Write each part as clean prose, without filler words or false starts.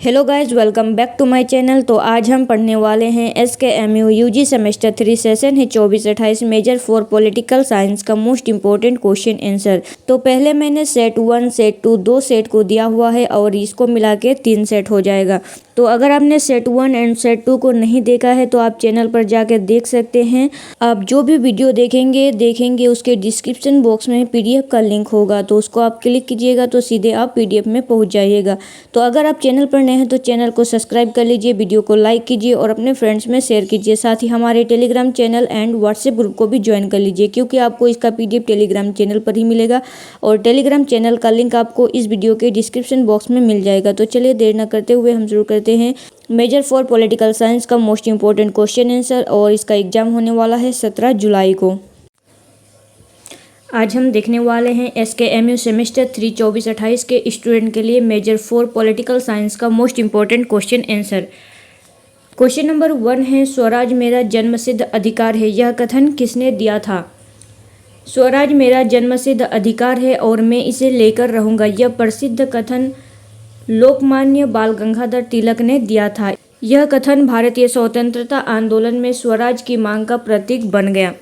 Hello guys, welcome back to my channel. तो आज हम पढ़ने वाले हैं SKMU यूजी सेमेस्टर 3 सेशन है 24-28 मेजर फॉर पॉलिटिकल साइंस का मोस्ट इंपॉर्टेंट क्वेश्चन आंसर। तो पहले मैंने सेट 1 सेट 2 दो सेट को दिया हुआ है और इसको मिला के 3 सेट हो जाएगा। तो अगर आपने सेट 1 एंड सेट 2 को नहीं देखा है तो आप चैनल पर जाकर देख सकते हैं। आप जो भी वीडियो देखेंगे उसके डिस्क्रिप्शन बॉक्स में PDF का लिंक होगा, तो उसको आप क्लिक कीजिएगा तो सीधे आप PDF में पहुंच जाइएगा। तो अगर आप चैनल पर नए हैं तो चैनल को सब्सक्राइब कर लीजिए, वीडियो को लाइक कीजिए और अपने फ्रेंड्स में शेयर कीजिए। साथ ही हमारे Telegram channel and WhatsApp group को भी ज्वाइन कर लीजिए, क्योंकि आपको इसका PDF टेलीग्राम चैनल पर ही मिलेगा और टेलीग्राम चैनल का लिंक आपको इस वीडियो के डिस्क्रिप्शन बॉक्स में मिल जाएगा। तो चलिए देर न करते हुए हम शुरू करते हैं मेजर फॉर पॉलिटिकल साइंस का मोस्ट इंपॉर्टेंट क्वेश्चन आंसर, और इसका एग्जाम होने वाला है 17 जुलाई को। आज हम देखने वाले हैं SKMU सेमेस्टर 3 24-28 के स्टूडेंट के लिए मेजर फॉर पॉलिटिकल साइंस का most important question answer. Question number 1 है, स्वराज मेरा जन्मसिद्ध अधिकार है, यह कथन किसने दिया था? स्वराज मेरा जन्मसिद्ध अधिकार है और मैं इसे लेकर रहूंगा, यह प्रसिद्ध कथन लोकमान्य बाल गंगाधर तिलक ने दिया था। यह कथन भारतीय स्वतंत्रता आंदोलन में स्वराज की मांग का प्रतीक बन गया।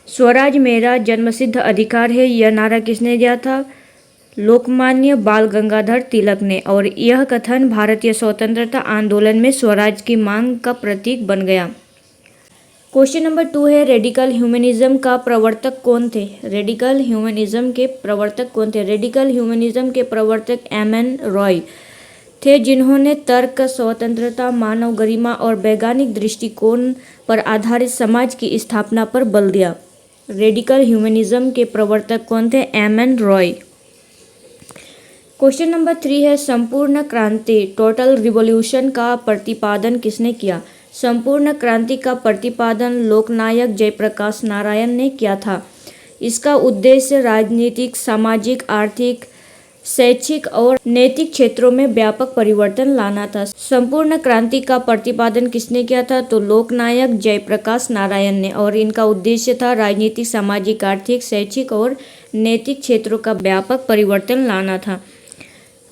स्वराज मेरा जन्मसिद्ध अधिकार है, यह नारा किसने दिया था? लोकमान्य बाल गंगाधर तिलक ने, और यह कथन भारतीय स्वतंत्रता आंदोलन में स्वराज की मांग का प्रतीक बन गया। क्वेश्चन नंबर 2 है, रेडिकल ह्यूमनिज्म का प्रवर्तक कौन थे? रेडिकल ह्यूमनिज्म के प्रवर्तक कौन थे? रेडिकल ह्यूमनिज्म के प्रवर्तक M.N. रॉय थे, जिन्होंने तर्क, स्वतंत्रता, मानव गरिमा और वैज्ञानिक दृष्टिकोण पर आधारित समाज की स्थापना पर बल दिया। रेडिकल ह्यूमनिज्म के प्रवर्तक कौन थे? M.N. रॉय। क्वेश्चन नंबर 3 है, संपूर्ण क्रांति टोटल रिवॉल्यूशन का प्रतिपादन किसने किया? संपूर्ण क्रांति का प्रतिपादन लोकनायक जयप्रकाश नारायण ने किया था। इसका उद्देश्य राजनीतिक, सामाजिक, आर्थिक, शैक्षिक और नैतिक क्षेत्रों में व्यापक परिवर्तन लाना था। संपूर्ण क्रांति का प्रतिपादन किसने किया था? तो लोकनायक जयप्रकाश नारायण ने, और इनका उद्देश्य था राजनीतिक, सामाजिक, आर्थिक, शैक्षिक और नैतिक क्षेत्रों का व्यापक परिवर्तन लाना था।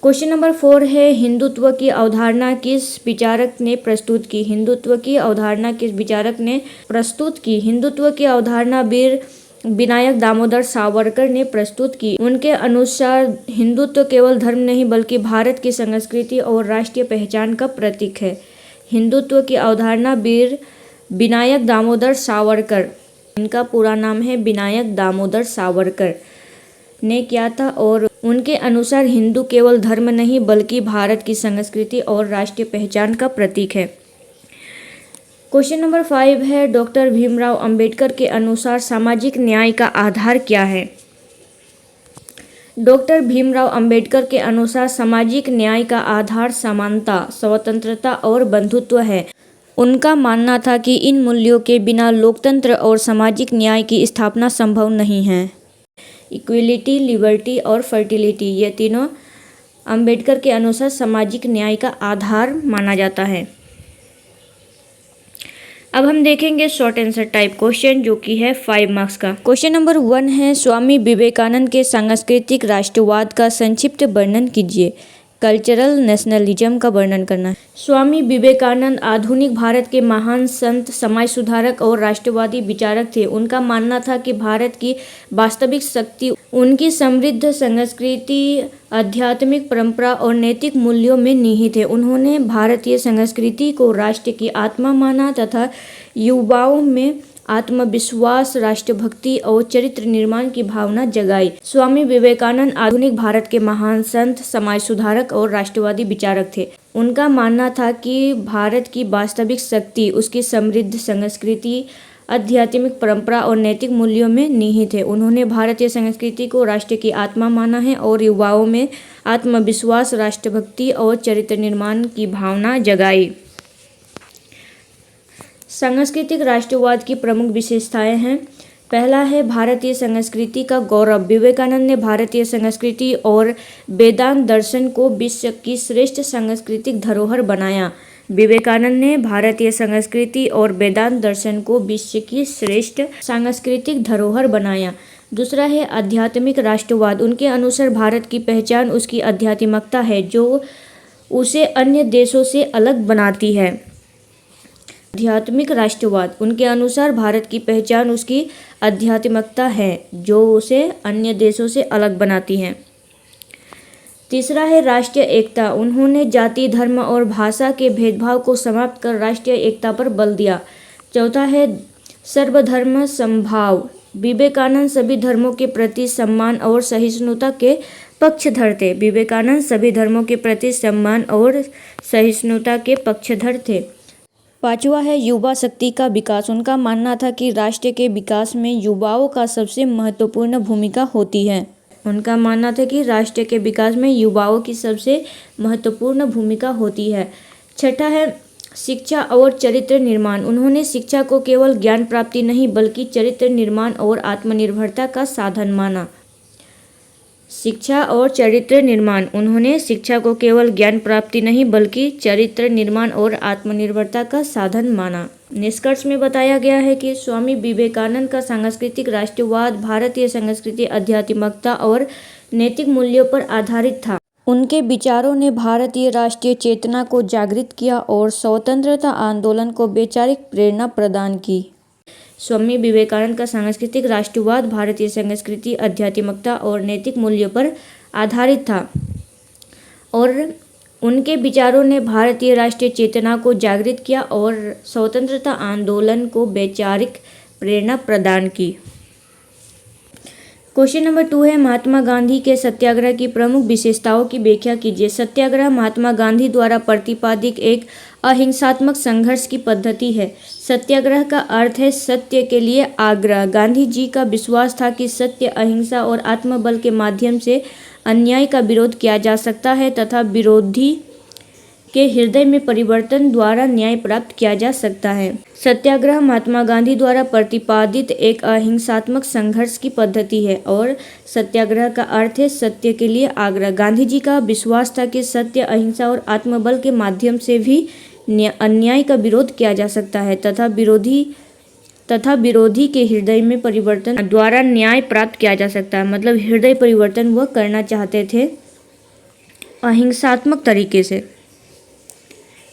क्वेश्चन नंबर 4 है, हिंदुत्व की अवधारणा किस विचारक ने प्रस्तुत की? हिंदुत्व की अवधारणा किस विचारक ने प्रस्तुत की? हिंदुत्व की अवधारणा वीर विनायक दामोदर सावरकर ने प्रस्तुत की। उनके अनुसार हिंदुत्व केवल धर्म नहीं बल्कि भारत की संस्कृति और राष्ट्रीय पहचान का प्रतीक है। हिंदुत्व की अवधारणा वीर विनायक दामोदर सावरकर, इनका पूरा नाम है विनायक दामोदर सावरकर, ने किया था, और उनके अनुसार हिंदू केवल धर्म नहीं बल्कि भारत की संस्कृति और राष्ट्रीय पहचान का प्रतीक है। क्वेश्चन नंबर 5 है, डॉक्टर भीमराव अंबेडकर के अनुसार सामाजिक न्याय का आधार क्या है? डॉक्टर भीमराव अंबेडकर के अनुसार सामाजिक न्याय का आधार समानता, स्वतंत्रता और बंधुत्व है। उनका मानना था कि इन मूल्यों के बिना लोकतंत्र और सामाजिक न्याय की स्थापना संभव नहीं है। इक्वलिटी, लिबर्टी और फर्टिलिटी, ये तीनों अंबेडकर के अनुसार सामाजिक न्याय का आधार माना जाता है। अब हम देखेंगे शॉर्ट आंसर टाइप क्वेश्चन, जो कि है 5 मार्क्स का। क्वेश्चन नंबर 1 है, स्वामी विवेकानंद के सांस्कृतिक राष्ट्रवाद का संक्षिप्त वर्णन कीजिए। कल्चरल नेशनलिज्म का वर्णन करना है। स्वामी विवेकानंद आधुनिक भारत के महान संत, समाज सुधारक और राष्ट्रवादी विचारक थे। उनका मानना था कि भारत की वास्तविक शक्ति उनकी समृद्ध संस्कृति, आध्यात्मिक परंपरा और नैतिक मूल्यों में निहित है। उन्होंने भारतीय संस्कृति को राष्ट्र की आत्मा माना तथा युवाओं में आत्मविश्वास, राष्ट्रभक्ति और चरित्र निर्माण की भावना जगाई। स्वामी विवेकानंद आधुनिक भारत के महान संत, समाज सुधारक और राष्ट्रवादी विचारक थे। उनका मानना था कि भारत की वास्तविक शक्ति उसकी समृद्ध संस्कृति, आध्यात्मिक परंपरा और नैतिक मूल्यों में निहित है। उन्होंने भारतीय संस्कृति को राष्ट्र की आत्मा माना है और युवाओं में आत्मविश्वास, राष्ट्रभक्ति और चरित्र निर्माण की भावना जगाई। सांस्कृतिक राष्ट्रवाद की प्रमुख विशेषताएं हैं। पहला है भारतीय संस्कृति का गौरव। विवेकानंद ने भारतीय संस्कृति और वेदांत दर्शन को विश्व की श्रेष्ठ सांस्कृतिक धरोहर बनाया। विवेकानंद ने भारतीय संस्कृति और वेदांत दर्शन को विश्व की श्रेष्ठ सांस्कृतिक धरोहर बनाया। दूसरा है आध्यात्मिक राष्ट्रवाद। उनके अनुसार भारत की पहचान उसकी आध्यात्मिकता है, जो उसे अन्य देशों से अलग बनाती है। आध्यात्मिक राष्ट्रवाद, उनके अनुसार भारत की पहचान उसकी आध्यात्मिकता है जो उसे अन्य देशों से अलग बनाती है। तीसरा है राष्ट्रीय एकता, उन्होंने जाति, धर्म और भाषा के भेदभाव को समाप्त कर राष्ट्रीय एकता पर बल दिया। चौथा है सर्वधर्म समभाव, विवेकानंद सभी धर्मों के प्रति सम्मान और सहिष्णुता के पक्षधर थे। विवेकानंद सभी धर्मों के प्रति सम्मान और सहिष्णुता के पक्षधर थे। पांचवा है युवा शक्ति का विकास, उनका मानना था कि राष्ट्र के विकास में युवाओं का सबसे महत्वपूर्ण भूमिका होती है। उनका मानना था कि राष्ट्र के विकास में युवाओं की सबसे महत्वपूर्ण भूमिका होती है। छठा है शिक्षा और चरित्र निर्माण, उन्होंने शिक्षा को केवल ज्ञान प्राप्ति नहीं बल्कि चरित्र निर्माण और आत्मनिर्भरता का साधन माना। शिक्षा और चरित्र निर्माण, उन्होंने शिक्षा को केवल ज्ञान प्राप्ति नहीं बल्कि चरित्र निर्माण और आत्मनिर्भरता का साधन माना। निष्कर्ष में बताया गया है कि स्वामी विवेकानंद का सांस्कृतिक राष्ट्रवाद भारतीय संस्कृति, आध्यात्मिकता और नैतिक मूल्यों पर आधारित था। उनके विचारों ने भारतीय राष्ट्रीय चेतना को जागृत किया और स्वतंत्रता आंदोलन को वैचारिक प्रेरणा प्रदान की। स्वामी विवेकानंद का सांस्कृतिक राष्ट्रवाद भारतीय संस्कृति, आध्यात्मिकता और नैतिक मूल्यों पर आधारित था और उनके विचारों ने भारतीय राष्ट्रीय चेतना को जागृत किया और स्वतंत्रता आंदोलन को वैचारिक प्रेरणा प्रदान की। क्वेश्चन नंबर 2 है महात्मा गांधी के सत्याग्रह की प्रमुख विशेषताओं की व्याख्या कीजिए। सत्याग्रह महात्मा गांधी द्वारा प्रतिपादित एक अहिंसात्मक संघर्ष की पद्धति है। सत्याग्रह का अर्थ है सत्य के लिए आग्रह। गांधी जी का विश्वास था कि सत्य, अहिंसा और आत्मबल के माध्यम से अन्याय का विरोध किया जा सकता है तथा विरोधी के हृदय में परिवर्तन द्वारा न्याय प्राप्त किया जा सकता है। सत्याग्रह महात्मा गांधी द्वारा प्रतिपादित एक अहिंसात्मक संघर्ष की पद्धति है और सत्याग्रह का अर्थ है सत्य के लिए आग्रह। गांधी जी का विश्वास था कि सत्य, अहिंसा और आत्मबल के माध्यम से भी अन्याय का विरोध किया जा सकता है तथा विरोधी के हृदय में परिवर्तन द्वारा न्याय प्राप्त किया जा सकता है। मतलब हृदय परिवर्तन वह करना चाहते थे अहिंसात्मक तरीके से,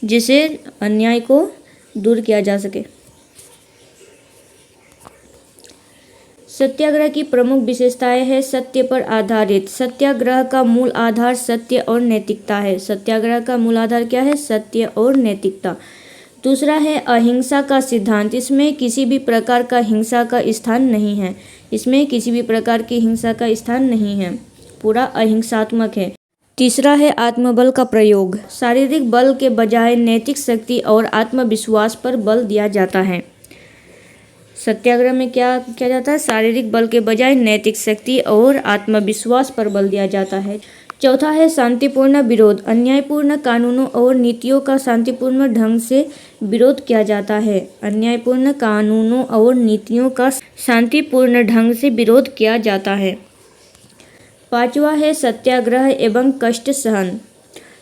जिसे अन्याय को दूर किया जा सके। सत्याग्रह की प्रमुख विशेषताएं हैं सत्य पर आधारित। सत्याग्रह का मूल आधार सत्य और नैतिकता है। सत्याग्रह का मूल आधार क्या है? सत्य और नैतिकता। दूसरा है अहिंसा का सिद्धांत। इसमें किसी भी प्रकार का हिंसा का स्थान नहीं है। इसमें किसी भी प्रकार की हिंसा का स्थान नहीं है, पूरा अहिंसात्मक है। तीसरा है आत्मबल का प्रयोग। शारीरिक बल के बजाय नैतिक शक्ति और आत्मविश्वास पर बल दिया जाता है। सत्याग्रह में क्या किया जाता है? शारीरिक बल के बजाय नैतिक शक्ति और आत्मविश्वास पर बल दिया जाता है। चौथा है शांतिपूर्ण विरोध। अन्यायपूर्ण कानूनों और नीतियों का शांतिपूर्ण ढंग से विरोध किया जाता है। अन्यायपूर्ण कानूनों और नीतियों का शांतिपूर्ण ढंग से विरोध किया जाता है। पांचवा है सत्याग्रह एवं कष्ट सहन।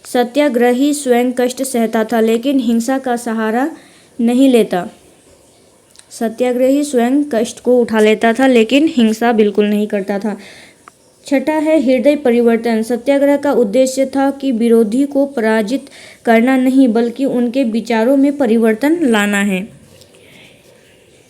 सत्याग्रही स्वयं कष्ट सहता था लेकिन हिंसा का सहारा नहीं लेता। सत्याग्रही स्वयं कष्ट को उठा लेता था लेकिन हिंसा बिल्कुल नहीं करता था। छठा है हृदय परिवर्तन। सत्याग्रह का उद्देश्य था कि विरोधी को पराजित करना नहीं बल्कि उनके विचारों में परिवर्तन लाना है।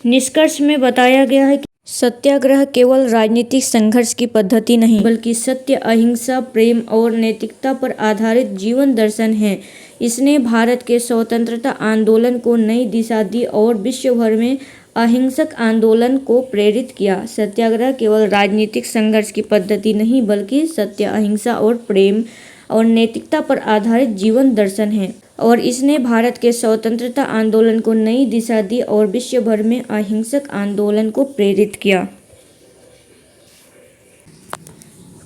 निष्कर्ष में बताया गया है कि सत्याग्रह केवल राजनीतिक संघर्ष की पद्धति नहीं बल्कि सत्य, अहिंसा, प्रेम और नैतिकता पर आधारित जीवन दर्शन है। इसने भारत के स्वतंत्रता आंदोलन को नई दिशा दी और विश्व भर में अहिंसक आंदोलन को प्रेरित किया। सत्याग्रह केवल राजनीतिक संघर्ष की पद्धति नहीं बल्कि सत्य, अहिंसा और प्रेम और नैतिकता पर आधारित जीवन दर्शन है और इसने भारत के स्वतंत्रता आंदोलन को नई दिशा दी और विश्व भर में अहिंसक आंदोलन को प्रेरित किया।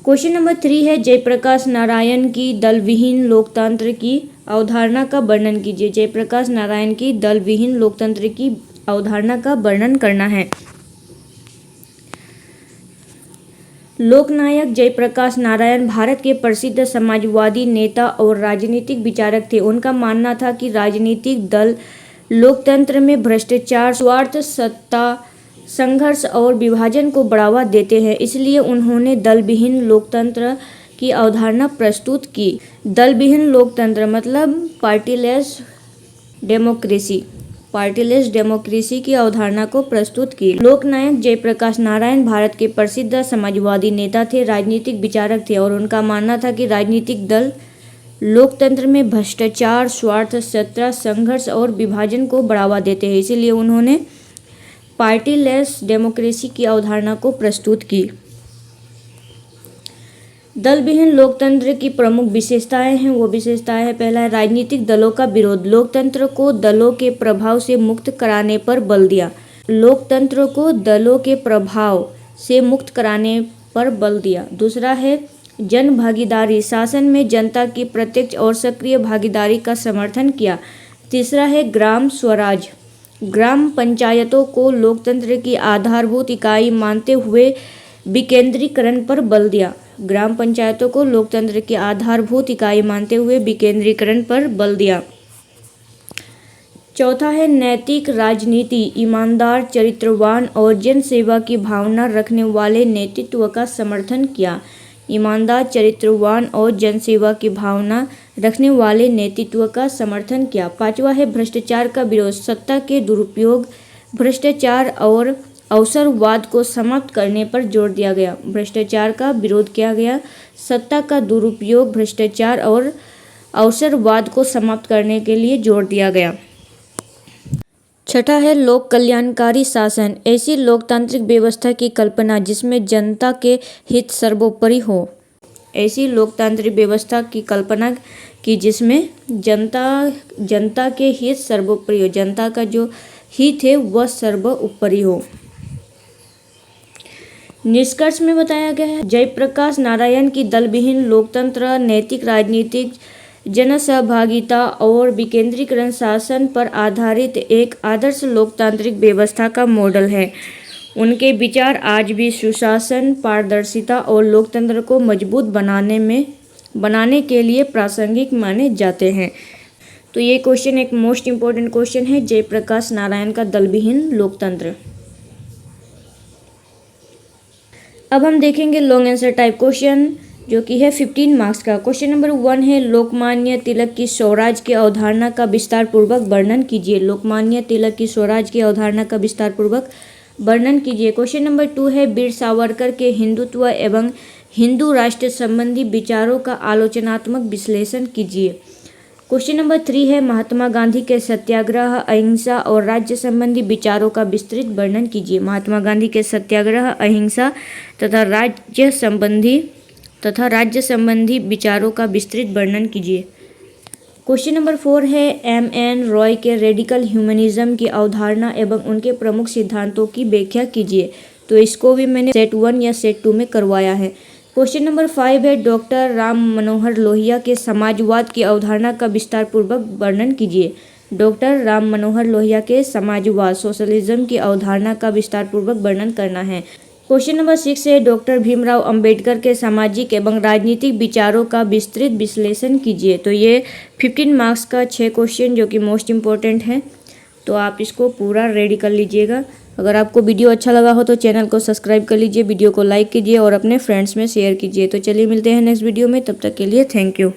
क्वेश्चन नंबर 3 है जयप्रकाश नारायण की दलविहीन लोकतंत्र की अवधारणा का वर्णन कीजिए। जयप्रकाश नारायण की दलविहीन लोकतंत्र की अवधारणा का वर्णन करना है। लोकनायक जयप्रकाश नारायण भारत के प्रसिद्ध समाजवादी नेता और राजनीतिक विचारक थे। उनका मानना था कि राजनीतिक दल लोकतंत्र में भ्रष्टाचार, स्वार्थ, सत्ता, संघर्ष और विभाजन को बढ़ावा देते हैं। इसलिए उन्होंने दलविहीन लोकतंत्र की अवधारणा प्रस्तुत की। दल विहीन लोकतंत्र मतलब पार्टीलेस डेमोक्रेसी की अवधारणा को प्रस्तुत की। लोकनायक जयप्रकाश नारायण भारत के प्रसिद्ध समाजवादी नेता थे, राजनीतिक विचारक थे और उनका मानना था कि राजनीतिक दल लोकतंत्र में भ्रष्टाचार, स्वार्थ, सत्ता, संघर्ष और विभाजन को बढ़ावा देते हैं। इसीलिए उन्होंने पार्टीलेस डेमोक्रेसी की अवधारणा को प्रस्तुत की। दल विहीन लोकतंत्र की प्रमुख विशेषताएं हैं, वो विशेषताएं हैं, पहला है राजनीतिक दलों का विरोध। लोकतंत्र को दलों के प्रभाव से मुक्त कराने पर बल दिया। दूसरा है जन भागीदारी, शासन में जनता की प्रत्यक्ष और सक्रिय भागीदारी का समर्थन किया। तीसरा है ग्राम स्वराज, ग्राम पंचायतों को लोकतंत्र की आधारभूत इकाई मानते हुए विकेंद्रीकरण पर बल दिया। चौथा है नैतिक राजनीति, ईमानदार, चरित्रवान और जनसेवा की भावना रखने वाले नेतृत्व का समर्थन किया। पांचवा है भ्रष्टाचार का विरोध, सत्ता के दुरुपयोग, भ्रष्टाचार और अवसरवाद को समाप्त करने पर जोर दिया गया। भ्रष्टाचार का विरोध किया गया, सत्ता का दुरुपयोग, भ्रष्टाचार और अवसरवाद को समाप्त करने के लिए जोर दिया गया। छठा है लोक कल्याणकारी शासन, ऐसी लोकतांत्रिक व्यवस्था की कल्पना जिसमें जनता के हित सर्वोपरि हो। जनता के हित सर्वोपरि हो, जनता का जो हित है वह सर्वोपरि हो। निष्कर्ष में बताया गया है जयप्रकाश नारायण की दल विहीन लोकतंत्र नैतिक राजनीतिक, जनसहभागिता और विकेंद्रीकरण शासन पर आधारित एक आदर्श लोकतांत्रिक व्यवस्था का मॉडल है। उनके विचार आज भी सुशासन, पारदर्शिता और लोकतंत्र को मजबूत बनाने के लिए प्रासंगिक माने जाते हैं। तो ये क्वेश्चन एक मोस्ट इम्पोर्टेंट क्वेश्चन है, जयप्रकाश नारायण का दल विहीन लोकतंत्र। अब हम देखेंगे लॉन्ग आंसर टाइप क्वेश्चन जो कि है 15 मार्क्स का। क्वेश्चन नंबर 1 है लोकमान्य तिलक की स्वराज की अवधारणा का विस्तार पूर्वक वर्णन कीजिए। क्वेश्चन नंबर 2 है वीर सावरकर के हिंदुत्व एवं हिंदू राष्ट्र संबंधी विचारों का आलोचनात्मक विश्लेषण कीजिए। क्वेश्चन नंबर 3 है महात्मा गांधी के सत्याग्रह, अहिंसा और राज्य संबंधी विचारों का विस्तृत वर्णन कीजिए। तथा राज्य संबंधी विचारों का विस्तृत वर्णन कीजिए। क्वेश्चन नंबर 4 है M.N. रॉय के रेडिकल ह्यूमनिज्म की अवधारणा एवं उनके प्रमुख सिद्धांतों की व्याख्या कीजिए। तो इसको भी मैंने सेट 1 या सेट 2 में करवाया है। क्वेश्चन नंबर 5 है डॉक्टर राम मनोहर लोहिया के समाजवाद की अवधारणा का विस्तार पूर्वक वर्णन कीजिए। सोशलिज्म की अवधारणा का विस्तार पूर्वक वर्णन करना है। क्वेश्चन नंबर 6 है डॉक्टर भीमराव अंबेडकर के सामाजिक एवं राजनीतिक विचारों का विस्तृत विश्लेषण कीजिए। तो ये 15 मार्क्स का 6 क्वेश्चन जो कि मोस्ट इम्पोर्टेंट है, तो आप इसको पूरा रेडी कर लीजिएगा। अगर आपको वीडियो अच्छा लगा हो तो चैनल को सब्सक्राइब कर लीजिए, वीडियो को लाइक कीजिए और अपने फ्रेंड्स में शेयर कीजिए। तो चलिए मिलते हैं नेक्स्ट वीडियो में, तब तक के लिए थैंक यू।